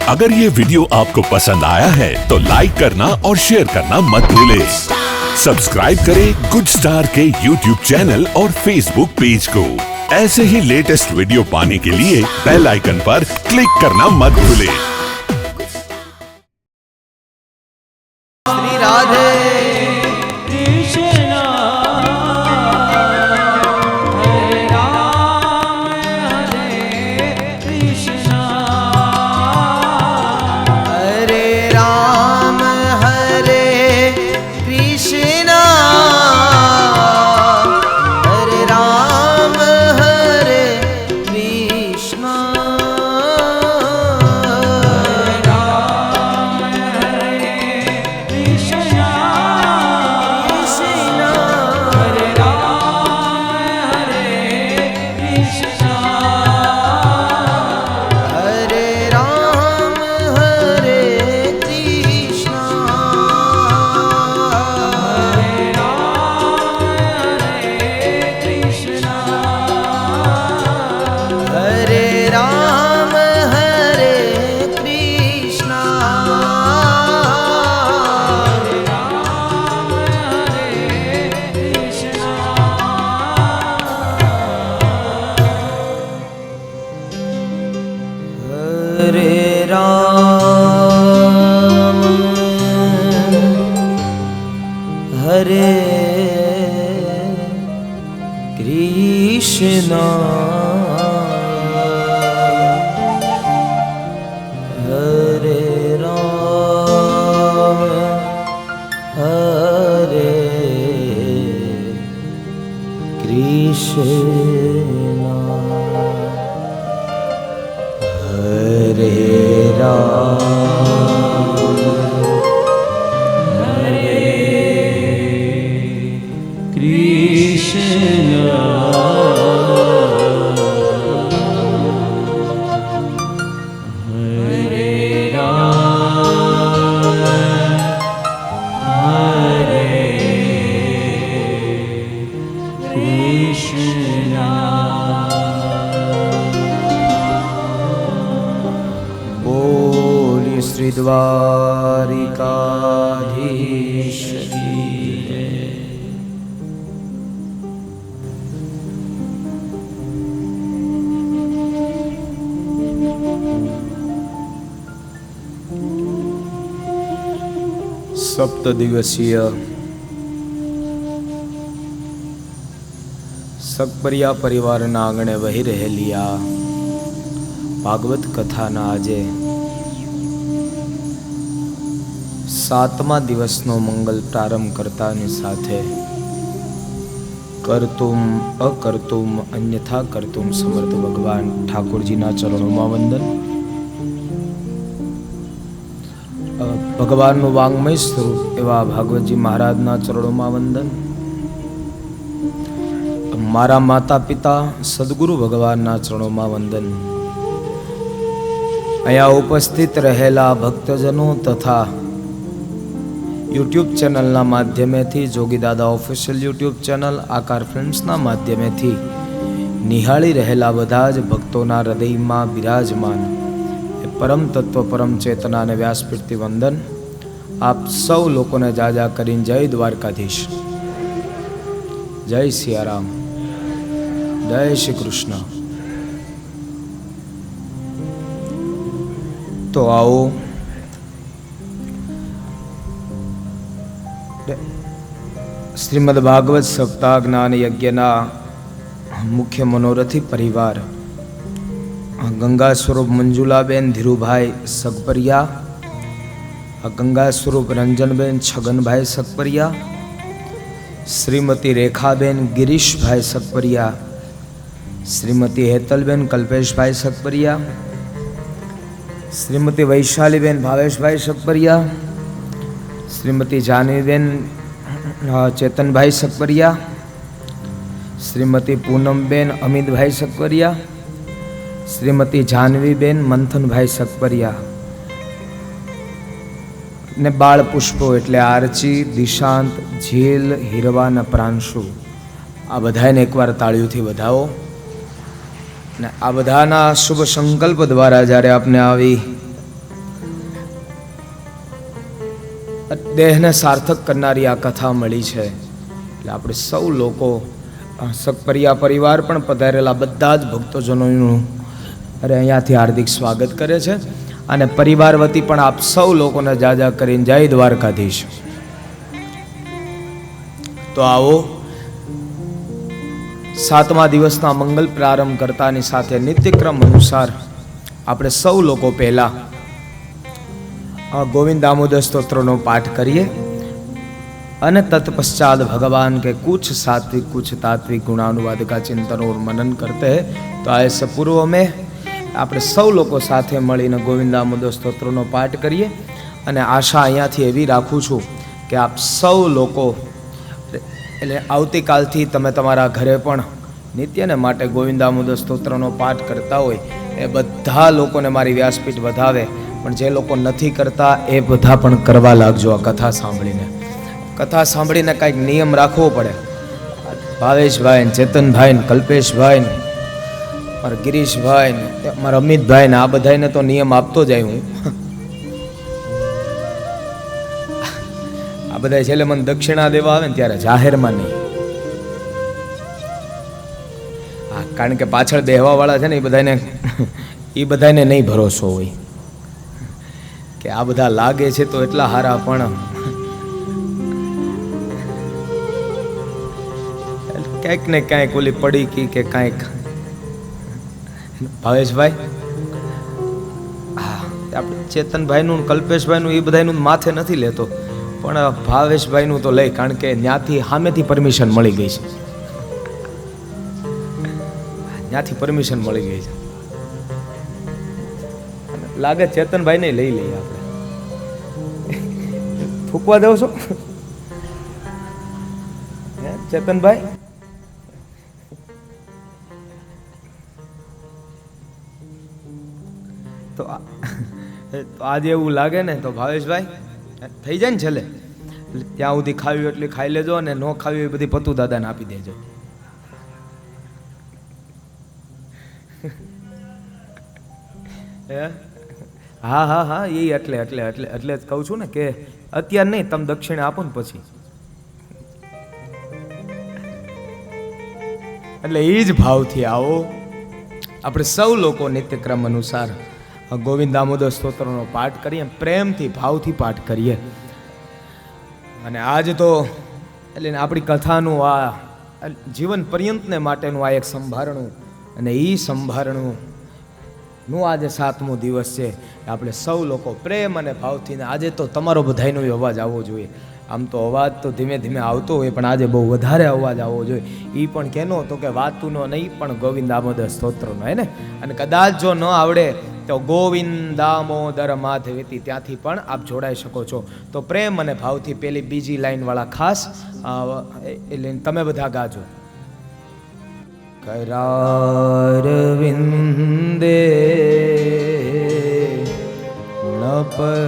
अगर ये वीडियो आपको पसंद आया है तो लाइक करना और शेयर करना मत भूलें। सब्सक्राइब करें गुड स्टार के YouTube चैनल और Facebook पेज को। ऐसे ही लेटेस्ट वीडियो पाने के लिए बेल आइकन पर क्लिक करना मत भूलें। श्री राधे हरे कृष्णा हरे राम हरे कृष्णा हरे राम बोलिए श्री द्वारिकाधीश की जय। सप्तदिवसीय સગપરિયા પરિવારના આંગણે વહી રહેલી આ ભાગવત કથાના આજે 7મા દિવસનો મંગલ પ્રારંભ કરતાની સાથે કરતુમ અકર્તુમ અન્યથા કરતુમ સમર્થ ભગવાન ઠાકોરજીના ચરણોમાં વંદન। ભગવાનનું વાંગમય સ્વરૂપ એવા ભાગવતજી મહારાજના ચરણોમાં વંદન। મારા માતા પિતા સદગુરુ ભગવાનના ચરણોમાં વંદન। અહીંયા ઉપસ્થિત રહેલા ભક્તજનો તથા યુટ્યુબ ચેનલના માધ્યમેથી જોગી દાદા ઓફિશિયલ યુટ્યુબ ચેનલ આકાર ફિલ્મ્સના માધ્યમેથી નિહાળી રહેલા બધા જ ભક્તોના હૃદયમાં બિરાજમાન એ પરમ તત્વ પરમ ચેતના અને વ્યાસપીઠથી વંદન। આપ સૌ લોકોને જાજા કરીને જય દ્વારકાધીશ, જય સિયારામ, જય શ્રી કૃષ્ણ। તો આવો શ્રીમદ ભાગવત સપ્તાહ જ્ઞાન યજ્ઞના મુખ્ય મનોરથી પરિવાર ગંગા સ્વરૂપ મંજુલાબેન ધીરુભાઈ સગપરિયા, ગંગા સ્વરૂપ રંજનબેન છગનભાઈ સગપરિયા, શ્રીમતી રેખાબેન ગિરીશભાઈ સગપરિયા, શ્રીમતી હેતલબેન કલ્પેશભાઈ સગપરિયા, શ્રીમતી વૈશાલીબેન ભાવેશભાઈ સગપરિયા, શ્રીમતી જાનવીબેન ચેતનભાઈ સગપરિયા, શ્રીમતી પૂનમબેન અમિતભાઈ સગપરિયા, શ્રીમતી જાનવીબેન મંથનભાઈ સગપરિયા ને બાળ પુષ્પો એટલે આરચી, દિશાંત, ઝીલ, હીરવા અને પ્રાંશુ, આ બધાને એકવાર તાળીઓથી વધાવો। ને આ બધાના શુભ સંકલ્પ દ્વારા જ્યારે આપને આવી દેહને સાર્થક કરનારી આ કથા મળી છે. એટલે આપણે સૌ લોકો સકપરિયા પરિવાર પણ પધારેલા બધા જ ભક્તજનોનું અહીંયાથી હાર્દિક સ્વાગત કરે છે. અને પરિવાર વતી પણ આપ સૌ લોકોને જાજા કરીને જય દ્વારકાધીશ. તો આવો 7મા દિવસના મંગલ પ્રારંભ કરતાની સાથે નિત્યક્રમ અનુસાર આપણે સૌ લોકો પહેલા ગોવિંદ દામોદર સ્તોત્રનો પાઠ કરીએ અને તત્પશ્ચાત ભગવાન के कुछ सात्विक कुछ तात्विक गुणानुवाद का चिंतन और मनन करते हैं. तो ऐसे पूर्व में આપણે સૌ લોકો સાથે મળીને ગોવિંદ દામોદર સ્તોત્રનો પાઠ કરીએ. અને આશા અહીંયાથી એવી રાખું છું કે આપ સૌ લોકો એટલે આવતીકાલથી તમે તમારા ઘરે પણ નિત્યને માટે ગોવિંદ દામોદર સ્તોત્રનો પાઠ કરતા હોય એ બધા લોકોને મારી વ્યાસપીઠ વધાવે. પણ જે લોકો નથી કરતા એ બધા પણ કરવા લાગજો. આ કથા સાંભળીને કાંઈક નિયમ રાખવો પડે. ભાવેશભાઈ, ચેતનભાઈ, કલ્પેશભાઈ, મારા ગિરીશભાઈ, મારા અમિતભાઈ ને આ બધાને તો નિયમ આપતો જાય. હું આ બધા છેલ્લે મને દક્ષિણા દેવા આવે ને ત્યારે જાહેરમાં નહીં. હા, કારણ કે પાછળ બેહવા વાળા છે ને એ બધાને નહીં ભરોસો હોય કે આ બધા લાગે છે તો એટલા હારા, પણ ક્યાંક ને ક્યાંક ઓલી પડી કે કાંઈક. ભાવેશભાઈ, હા, આપણે ચેતનભાઈનું, કલ્પેશભાઈનું એ બધાનું માથે નથી લેતો, પણ ભાવેશભાઈનું તો લઈ, કારણ કે ત્યાંથી સામેથી પરમિશન મળી ગઈ છે. ત્યાંથી પરમિશન મળી ગઈ છે. લાગે ચેતનભાઈને લઈ લઈએ આપણે. ફૂકવા દો છો ચેતનભાઈ? તો આજે એવું લાગે ને તો ભાવેશભાઈ થઈ જાય ને છેલ્લે, ત્યાં સુધી ખાવી એટલી ખાઈ લેજો અને ન ખાવી એ બધી પતુ દાદાને આપી દેજો. હા હા હા, એ એટલે જ કહું છું ને કે અત્યારે નહીં, તમે દક્ષિણા આપો ને પછી. એટલે એ જ ભાવથી આવો. આપણે સૌ લોકો નિત્યક્રમ અનુસાર ગોવિંદ દામોદર સ્તોત્રનો પાઠ કરીએ, પ્રેમથી ભાવથી પાઠ કરીએ. અને આજ તો એટલે આપણી કથાનું આ જીવન પર્યંતને માટેનું આ એક સંભારણું, અને એ સંભારણું નું આજે 7મો દિવસ છે. આપણે સૌ લોકો પ્રેમ અને ભાવથી, આજે તો તમારો બધાયનો અવાજ આવવો જોઈએ. આમ તો અવાજ તો ધીમે ધીમે આવતો હોય, પણ આજે બહુ વધારે અવાજ આવવો જોઈએ. એ પણ કેનો તો કે વાતુનો નહીં, પણ ગોવિંદ દામોદર સ્તોત્રનો, હે ને. અને કદાચ જો ન આવડે તો ગોવિંદ દામોદર માધવેતી ત્યાંથી પણ આપ જોડાઈ શકો છો. તો પ્રેમ અને ભાવથી પેલી બીજી લાઈન વાળા ખાસ એટલે તમે બધા ગાજો. કરારવિંદે નપદારવિંદમ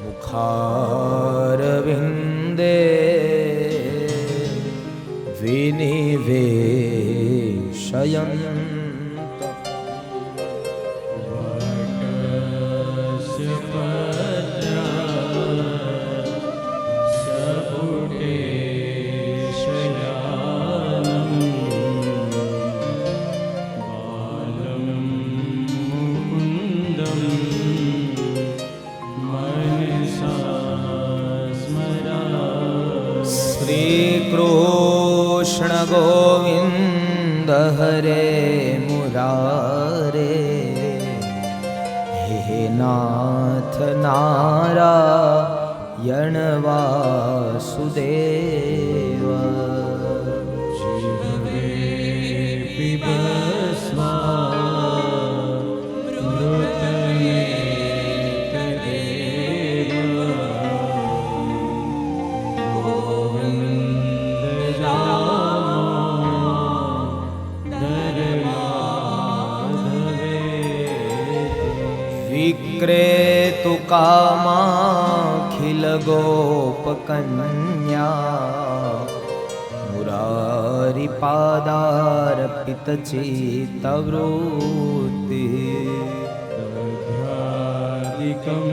મુખારવિંદે વિનિવેશયન કૃષ્ણ ગોવિંદ હરે મુરારે, હે નાથ નારાયણ વાસુદેવ. જીવે પીબસ્વા મૃતયે તદેવ ગોવિંદ વિક્રેતુ કામાખિલ ગોપકન્યા મુરારી પાદાર્પિત ચિત્તવૃત્તિ दध्यादिकं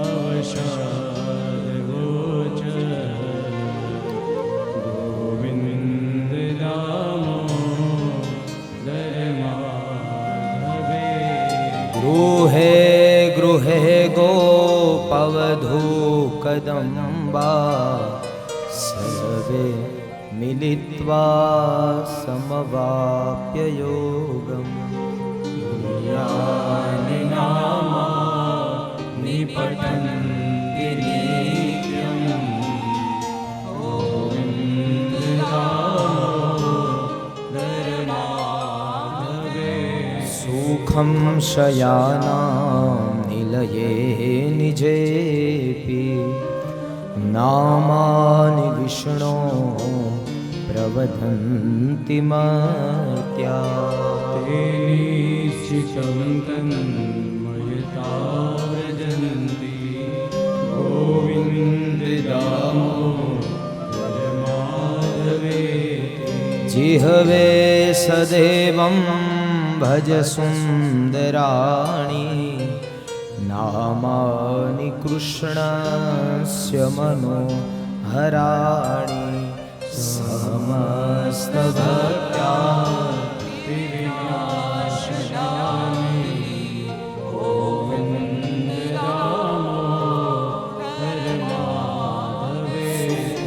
अवसादगोचर गोविन्द दामोदर माधवे गृहे गृहे गोपवधू कदम्बा सर्वे मिलित्वा समवाप्य योगम् यानि नामानि पठन्ति नित्यम् गोविन्द दामोदर माधवे सुखं शयानां निलये निजेऽपि नामानि विष्णो प्रवदन्ति मर्त्या ते निश्चितं तन्मयता व्रजन्ति गोविन्द दामोदर माधवे जिह्वे सदेवं भज सुन्दराणि नामानि कृष्णस्य मनोहराणि समस्तभक्त्या विनाशनानि गोविन्द दामोदर माधवे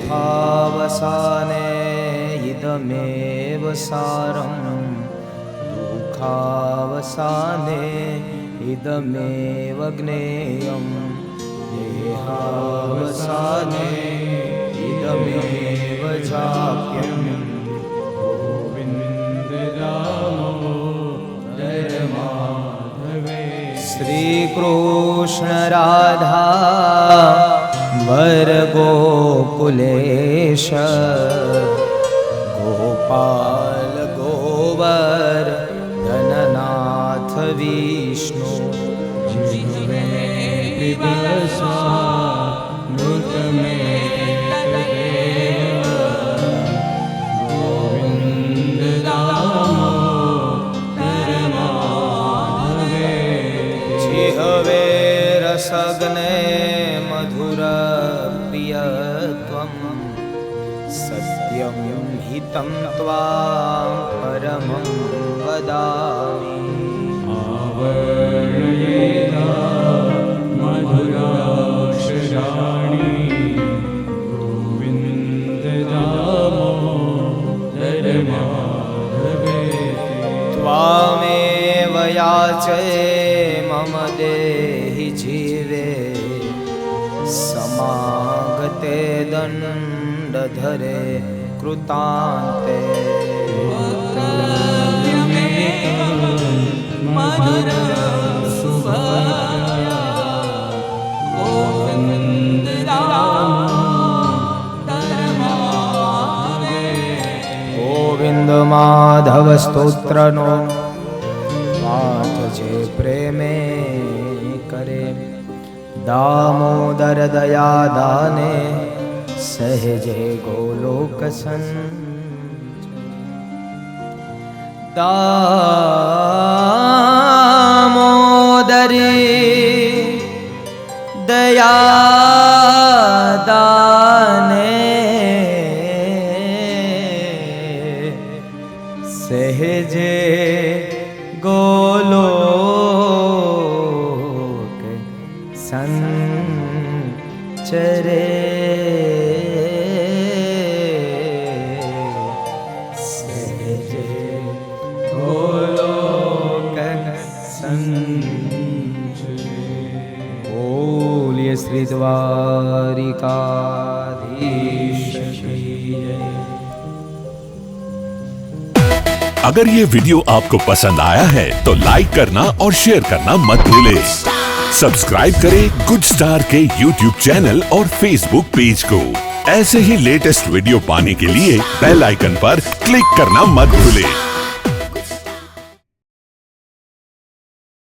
सुखावसाने इदमेव सारं दुःखावसाने इदमेव ज्ञेयं देहावसाने इदमेव चाप्यं गोविन्द दामोदर माधवे श्रीकृष्ण राधा वर गोकुलेश गोपाल गोवर धननाथ विष्णु जिह्वे पिबसा मृतमेतदेव गोविन्द दामोदर माधवे जिह्वे रसग्ने मधुर प्रियत्वं सत्यं हितं त्वां परमं वदामि आवर्णयेता मधुराक्षराणि गोविन्द दामोदर माधवे त्वामेव याचे मम देहि जीवे समागते दण्डधरे कृतान्ते मधुर सुभद्रा गोविन्द दामोदर माधवे गोविंद माधव स्तोत्रनो पाठ जे प्रेमे करे दामोदर दया दाने सहजे गोलोक दामोदरी दया दाने सहजे गोलोक संचरे सहजे गोलोक संचरे बोलिए श्री द्वारिकाधीश की जय। अगर ये वीडियो आपको पसंद आया है तो लाइक करना और शेयर करना मत भूलें। सब्सक्राइब करें गुड स्टार के YouTube चैनल और Facebook पेज को। ऐसे ही लेटेस्ट वीडियो पाने के लिए बेल आइकन पर क्लिक करना मत भूलें।